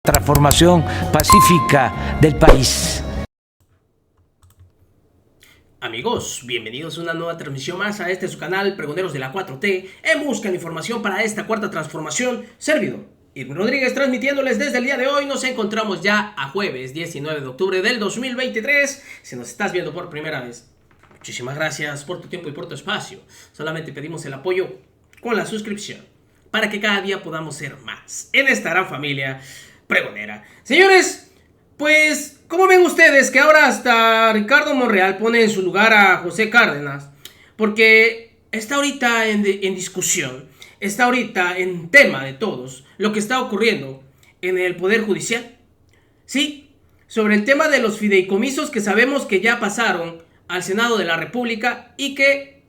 Transformación pacífica del país. Amigos, bienvenidos a una nueva transmisión más a su canal Pregoneros de la 4T en busca de información para esta cuarta transformación. Servidor Irwin Rodríguez transmitiéndoles desde el día de hoy. Nos encontramos ya a jueves 19 de octubre del 2023. Si nos estás viendo por primera vez, muchísimas gracias por tu tiempo y por tu espacio. Solamente pedimos el apoyo con la suscripción para que cada día podamos ser más en esta gran familia pregonera. Señores, pues, ¿cómo ven ustedes que ahora hasta Ricardo Monreal pone en su lugar a José Cárdenas? Porque está ahorita en discusión, está ahorita en tema de todos lo que está ocurriendo en el Poder Judicial. Sí, sobre el tema de los fideicomisos que sabemos que ya pasaron al Senado de la República y que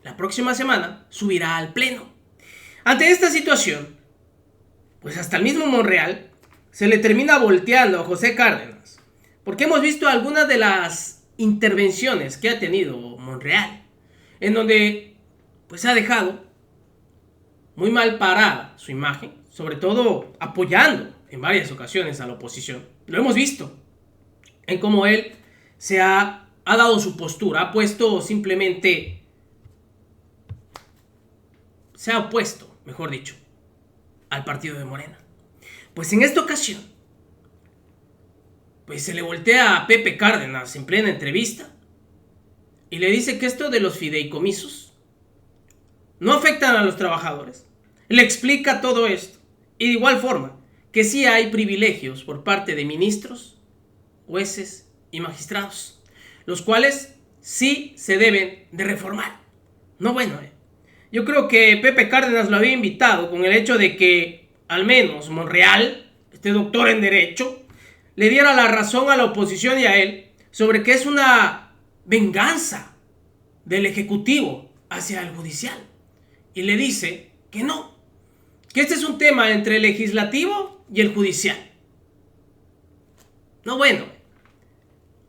la próxima semana subirá al Pleno. Ante esta situación, pues hasta el mismo Monreal se le termina volteando a José Cárdenas, porque hemos visto algunas de las intervenciones que ha tenido Monreal, en donde pues ha dejado muy mal parada su imagen, sobre todo apoyando en varias ocasiones a la oposición. Lo hemos visto en cómo él ha dado su postura, ha puesto simplemente, se ha opuesto, mejor dicho, al partido de Morena. Pues en esta ocasión, pues se le voltea a Pepe Cárdenas en plena entrevista y le dice que esto de los fideicomisos no afectan a los trabajadores. Le explica todo esto y de igual forma que sí hay privilegios por parte de ministros, jueces y magistrados, los cuales sí se deben de reformar. No, bueno, yo creo que Pepe Cárdenas lo había invitado con el hecho de que al menos Monreal, este doctor en Derecho, le diera la razón a la oposición y a él sobre que es una venganza del Ejecutivo hacia el Judicial. Y le dice que no, que este es un tema entre el Legislativo y el Judicial. No, bueno,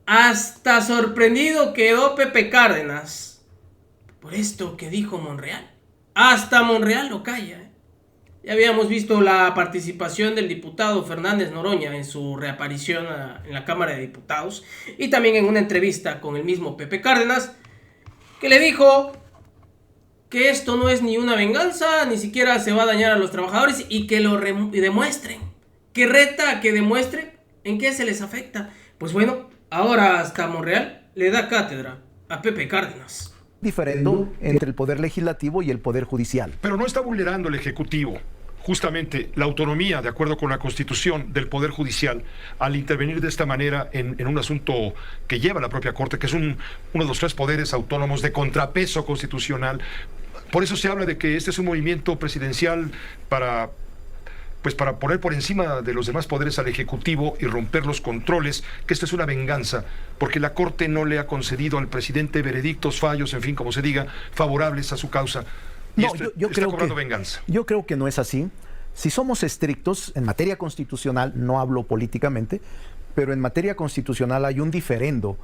hasta sorprendido quedó Pepe Cárdenas por esto que dijo Monreal. Hasta Monreal lo calla. Ya habíamos visto la participación del diputado Fernández Noroña en su reaparición en la Cámara de Diputados y también en una entrevista con el mismo Pepe Cárdenas, que le dijo que esto no es ni una venganza, ni siquiera se va a dañar a los trabajadores y que lo demuestren, que reta a que demuestren en qué se les afecta. Pues bueno, ahora hasta Monreal le da cátedra a Pepe Cárdenas. Diferendo entre el Poder Legislativo y el Poder Judicial. Pero no está vulnerando el Ejecutivo justamente la autonomía, de acuerdo con la Constitución, del Poder Judicial, al intervenir de esta manera en un asunto que lleva la propia Corte, que es uno de los tres poderes autónomos de contrapeso constitucional. Por eso se habla de que este es un movimiento presidencial para poner por encima de los demás poderes al Ejecutivo y romper los controles, que esta es una venganza, porque la Corte no le ha concedido al presidente veredictos, fallos, en fin, como se diga, favorables a su causa. No, yo creo que no es así. Si somos estrictos en materia constitucional, no hablo políticamente, pero en materia constitucional hay un diferendo,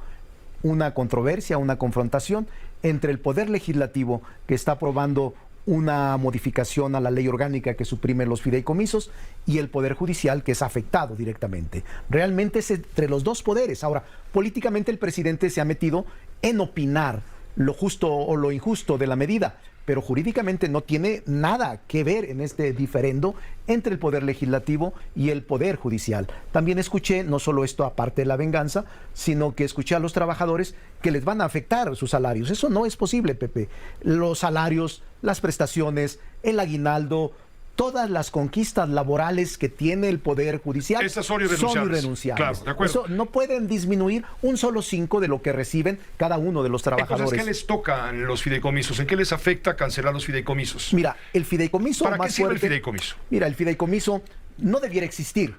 una controversia, una confrontación entre el Poder Legislativo, que está aprobando una modificación a la ley orgánica que suprime los fideicomisos, y el Poder Judicial, que es afectado directamente. Realmente es entre los dos poderes. Ahora, políticamente el presidente se ha metido en opinar lo justo o lo injusto de la medida, pero jurídicamente no tiene nada que ver en este diferendo entre el Poder Legislativo y el Poder Judicial. También escuché, no solo esto aparte de la venganza, sino que escuché a los trabajadores que les van a afectar sus salarios. Eso no es posible, Pepe. Los salarios, las prestaciones, el aguinaldo, todas las conquistas laborales que tiene el Poder Judicial son irrenunciables. Claro, de acuerdo. Eso no pueden disminuir un solo 5 de lo que reciben cada uno de los trabajadores. Entonces, ¿qué les tocan los fideicomisos? ¿En qué les afecta cancelar los fideicomisos? Mira, el fideicomiso ¿Para más qué sirve fuerte, el fideicomiso? Mira, el fideicomiso no debiera existir.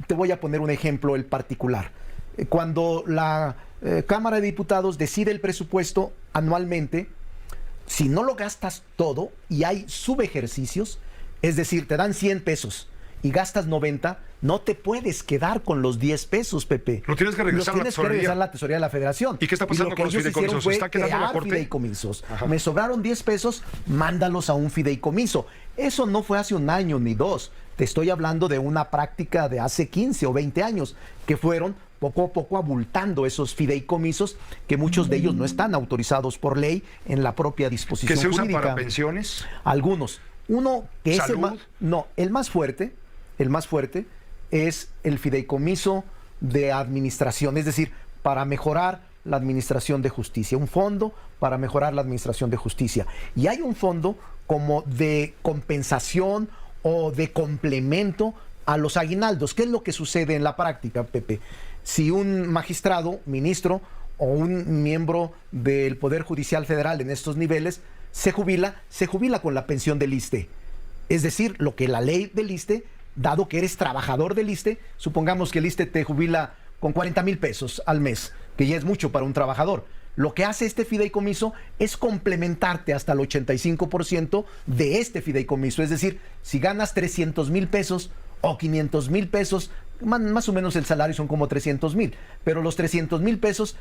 Te voy a poner un ejemplo, el particular. Cuando la Cámara de Diputados decide el presupuesto anualmente, si no lo gastas todo y hay subejercicios, es decir, te dan 100 pesos y gastas 90, no te puedes quedar con los 10 pesos, Pepe. Lo tienes que regresar a la tesorería de la Federación. ¿Y qué está pasando con los fideicomisos? Fue ¿Está quedando la Corte? Fideicomisos. Me sobraron 10 pesos, mándalos a un fideicomiso. Eso no fue hace un año ni dos. Te estoy hablando de una práctica de hace 15 o 20 años, que fueron poco a poco abultando esos fideicomisos, que muchos de ellos no están autorizados por ley en la propia disposición jurídica. ¿Que se jurídica. usan para pensiones? Algunos. Uno que es el más fuerte es el fideicomiso de administración, es decir, para mejorar la administración de justicia, un fondo para mejorar la administración de justicia. Y hay un fondo como de compensación o de complemento a los aguinaldos. ¿Qué es lo que sucede en la práctica, Pepe? Si un magistrado, ministro o un miembro del Poder Judicial Federal en estos niveles se jubila con la pensión del ISSSTE. Es decir, lo que la ley del ISSSTE, dado que eres trabajador del ISSSTE, supongamos que el ISSSTE te jubila con 40,000 pesos al mes, que ya es mucho para un trabajador. Lo que hace este fideicomiso es complementarte hasta el 85% de este fideicomiso. Es decir, si ganas 300,000 pesos o 500,000 pesos, más o menos el salario son como 300,000, pero los 300,000 pesos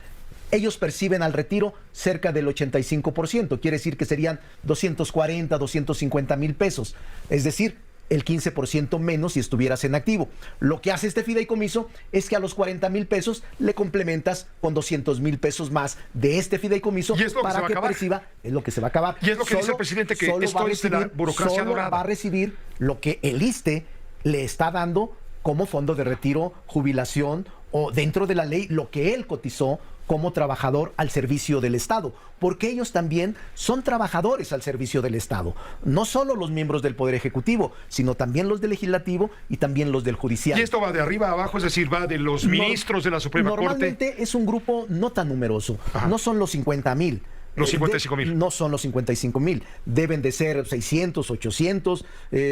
ellos perciben al retiro cerca del 85%, quiere decir que serían 240, 250,000 pesos, es decir, el 15% menos si estuvieras en activo. Lo que hace este fideicomiso es que a los 40,000 pesos le complementas con 200,000 pesos más de este fideicomiso para que perciba, es lo que se va a acabar. Y es lo que dice el presidente, que esto es de la burocracia dorada. Va a recibir lo que el ISSSTE le está dando como fondo de retiro, jubilación o dentro de la ley lo que él cotizó como trabajador al servicio del Estado, porque ellos también son trabajadores al servicio del Estado, no solo los miembros del Poder Ejecutivo, sino también los del Legislativo y también los del Judicial. ¿Y esto va de arriba a abajo, es decir, va de los ministros de la Suprema Corte? Normalmente es un grupo no tan numeroso, no son los 50,000. Los 55,000. No son los 55,000. Deben de ser 600, 800.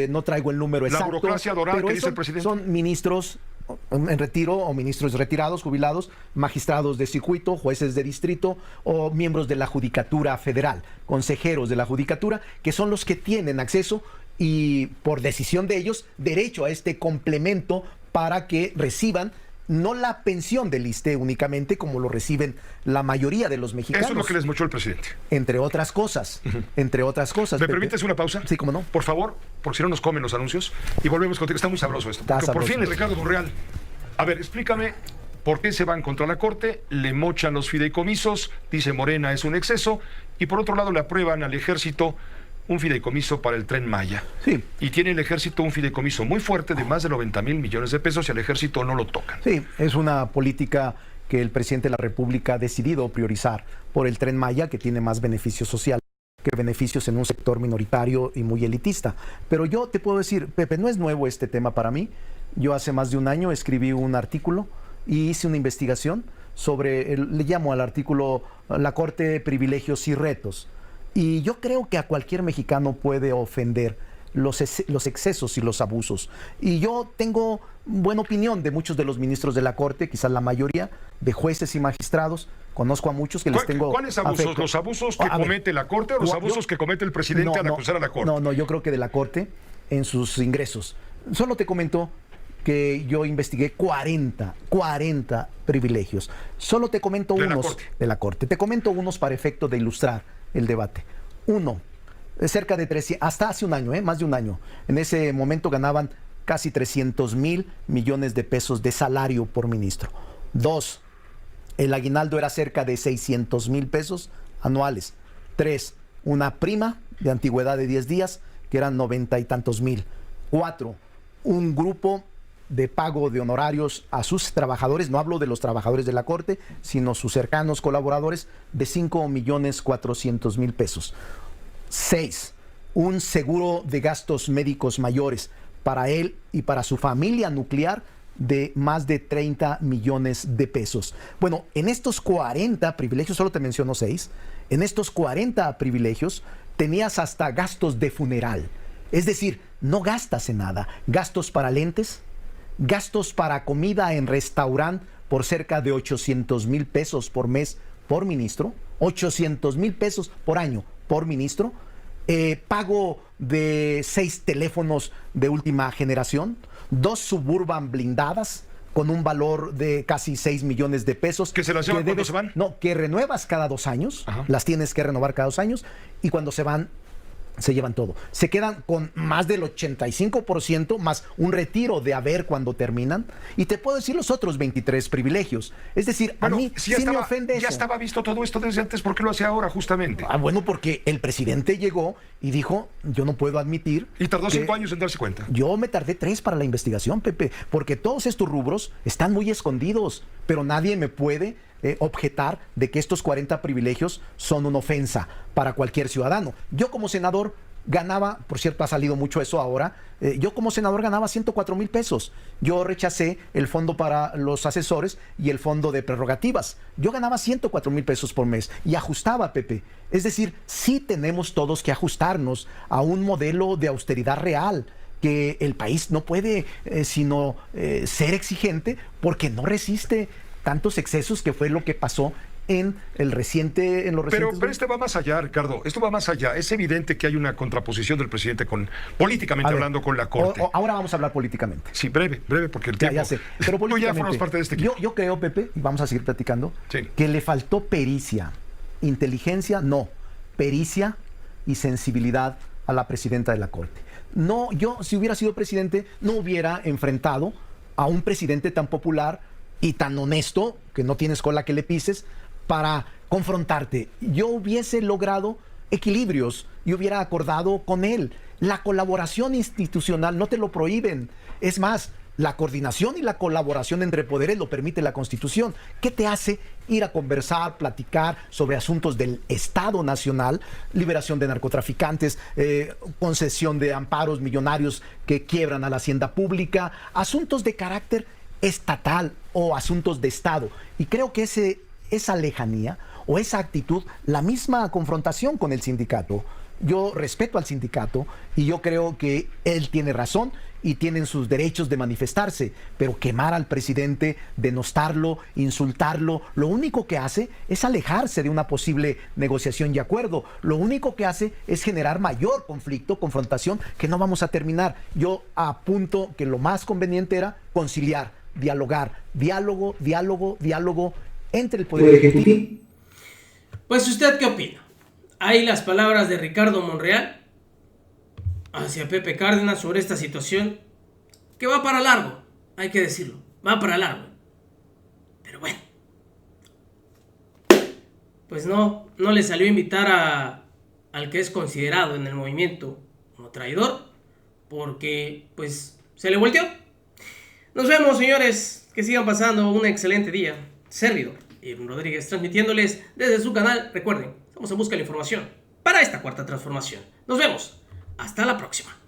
No traigo el número exacto. La burocracia dorada, pero que dice el presidente. Son ministros en retiro o ministros retirados, jubilados, magistrados de circuito, jueces de distrito o miembros de la Judicatura Federal, consejeros de la Judicatura, que son los que tienen acceso y por decisión de ellos, derecho a este complemento para que reciban no la pensión del ISSSTE únicamente, como lo reciben la mayoría de los mexicanos. Eso es lo que les mochó el presidente. Entre otras cosas. Entre otras cosas. ¿Me permites una pausa? Sí, cómo no. Por favor, porque si no nos comen los anuncios. Y volvemos contigo. Está muy sabroso esto. Por fin, Ricardo Monreal. A ver, explícame por qué se van contra la Corte, le mochan los fideicomisos, dice Morena es un exceso, y por otro lado le aprueban al Ejército un fideicomiso para el Tren Maya. Sí. Y tiene el Ejército un fideicomiso muy fuerte de más de 90,000 millones de pesos y al Ejército no lo tocan. Sí, es una política que el presidente de la República ha decidido priorizar por el Tren Maya, que tiene más beneficios sociales que beneficios en un sector minoritario y muy elitista. Pero yo te puedo decir, Pepe, no es nuevo este tema para mí. Yo hace más de un año escribí un artículo y hice una investigación sobre, le llamo al artículo La Corte, Privilegios y Retos. Y yo creo que a cualquier mexicano puede ofender los excesos y los abusos. Y yo tengo buena opinión de muchos de los ministros de la Corte, quizás la mayoría, de jueces y magistrados. Conozco a muchos que les tengo ¿Cuáles abusos? afecto. ¿Los abusos que comete la Corte o los abusos que comete el presidente al acusar a la Corte? No, yo creo que de la Corte en sus ingresos. Solo te comento que yo investigué 40 privilegios. Solo te comento unos de la Corte. Te comento unos para efecto de ilustrar el debate. Uno, cerca de 300, hasta hace un año, más de un año. En ese momento ganaban casi 300,000 millones de pesos de salario por ministro. Dos, el aguinaldo era cerca de 600,000 pesos anuales. Tres, una prima de antigüedad de 10 días, que eran 90 y tantos mil. Cuatro, un grupo de pago de honorarios a sus trabajadores, no hablo de los trabajadores de la Corte, sino sus cercanos colaboradores, de 5,400,000 pesos. 6. Un seguro de gastos médicos mayores para él y para su familia nuclear de más de 30 millones de pesos. Bueno, en estos 40 privilegios, solo te menciono 6, en estos 40 privilegios tenías hasta gastos de funeral. Es decir, no gastas en nada. Gastos para lentes, gastos para comida en restaurante por cerca de 800,000 pesos por mes por ministro, 800,000 pesos por año por ministro, pago de 6 teléfonos de última generación, 2 Suburban blindadas con un valor de casi 6 millones de pesos. ¿Que se las llevan cuando se van? No, que renuevas cada 2 años, las tienes que renovar cada 2 años, y cuando se van, se llevan todo. Se quedan con más del 85%, más un retiro de haber cuando terminan. Y te puedo decir los otros 23 privilegios. Es decir, bueno, a mí si sí me ofende eso. Ya estaba visto todo esto desde antes, ¿por qué lo hace ahora justamente? Bueno, porque el presidente llegó y dijo, yo no puedo admitir... Y tardó 5 años en darse cuenta. Yo me tardé 3 para la investigación, Pepe, porque todos estos rubros están muy escondidos, pero nadie me puede objetar de que estos 40 privilegios son una ofensa para cualquier ciudadano. Yo como senador ganaba, por cierto, ha salido mucho eso ahora, yo como senador ganaba 104,000 pesos. Yo rechacé el fondo para los asesores y el fondo de prerrogativas. Yo ganaba 104,000 pesos por mes y ajustaba, Pepe. Es decir, sí tenemos todos que ajustarnos a un modelo de austeridad real, que el país no puede sino ser exigente, porque no resiste tantos excesos, que fue lo que pasó en los recientes... Pero esto va más allá, Ricardo. Esto va más allá. Es evidente que hay una contraposición del presidente políticamente hablando con la Corte. Ahora vamos a hablar políticamente. Sí, breve, porque el tiempo... Ya sé. Pero tú ya formas parte de este equipo. Yo creo, Pepe, y vamos a seguir platicando, sí, que le faltó pericia. Inteligencia, no. Pericia y sensibilidad a la presidenta de la Corte. No, yo, si hubiera sido presidente, no hubiera enfrentado a un presidente tan popular y tan honesto, que no tienes cola que le pises, para confrontarte. Yo hubiese logrado equilibrios y hubiera acordado con él. La colaboración institucional no te lo prohíben. Es más, la coordinación y la colaboración entre poderes lo permite la Constitución. ¿Qué te hace ir a conversar, platicar sobre asuntos del Estado Nacional, liberación de narcotraficantes, concesión de amparos millonarios que quiebran a la hacienda pública, asuntos de carácter estatal o asuntos de Estado? Y creo que esa lejanía o esa actitud, la misma confrontación con el sindicato. Yo respeto al sindicato y yo creo que él tiene razón y tienen sus derechos de manifestarse, pero quemar al presidente, denostarlo, insultarlo, lo único que hace es alejarse de una posible negociación y acuerdo. Lo único que hace es generar mayor conflicto, confrontación, que no vamos a terminar. Yo apunto que lo más conveniente era conciliar, dialogar, diálogo entre el Poder Ejecutivo. Pues, ¿usted qué opina? Hay las palabras de Ricardo Monreal hacia Pepe Cárdenas sobre esta situación, que va para largo, hay que decirlo, va para largo. Pero bueno, pues no le salió a invitar al que es considerado en el movimiento como traidor, porque pues se le volteó. Nos vemos, señores, que sigan pasando un excelente día. Servidor Irving Rodríguez, transmitiéndoles desde su canal. Recuerden, estamos en busca de la información para esta cuarta transformación. Nos vemos. Hasta la próxima.